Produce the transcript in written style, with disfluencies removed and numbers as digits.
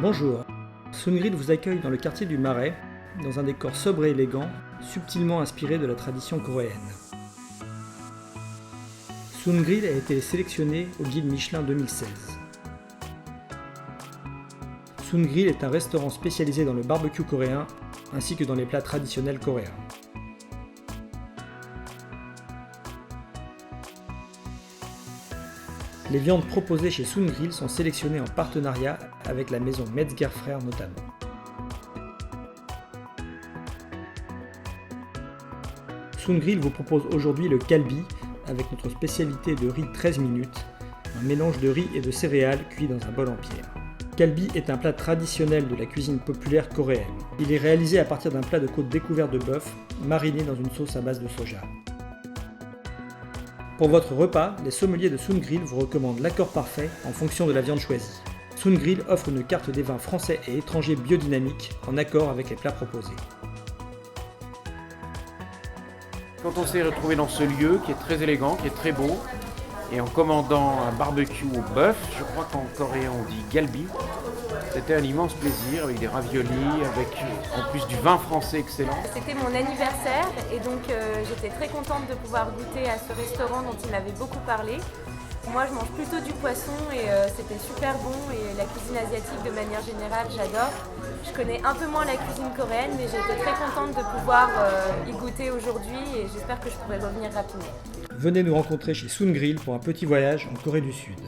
Bonjour, Sun Grill vous accueille dans le quartier du Marais, dans un décor sobre et élégant, subtilement inspiré de la tradition coréenne. Sun Grill a été sélectionné au guide Michelin 2016. Sun Grill est un restaurant spécialisé dans le barbecue coréen ainsi que dans les plats traditionnels coréens. Les viandes proposées chez Sun Grill sont sélectionnées en partenariat avec la maison Metzger Frères notamment. Sun Grill vous propose aujourd'hui le kalbi avec notre spécialité de riz 13 minutes, un mélange de riz et de céréales cuit dans un bol en pierre. Kalbi est un plat traditionnel de la cuisine populaire coréenne. Il est réalisé à partir d'un plat de côte découvert de bœuf, mariné dans une sauce à base de soja. Pour votre repas, les sommeliers de Sun Grill vous recommandent l'accord parfait en fonction de la viande choisie. Sun Grill offre une carte des vins français et étrangers biodynamiques en accord avec les plats proposés. Quand on s'est retrouvé dans ce lieu qui est très élégant, qui est très beau, et en commandant un barbecue au bœuf, je crois qu'en coréen on dit galbi, c'était un immense plaisir avec des raviolis, avec en plus du vin français excellent. C'était mon anniversaire et donc j'étais très contente de pouvoir goûter à ce restaurant dont il m'avait beaucoup parlé. Moi je mange plutôt du poisson et c'était super bon, et la cuisine asiatique de manière générale j'adore. Je connais un peu moins la cuisine coréenne, mais j'étais très contente de pouvoir y goûter aujourd'hui et j'espère que je pourrai revenir rapidement. Venez nous rencontrer chez Sun Grill pour un petit voyage en Corée du Sud.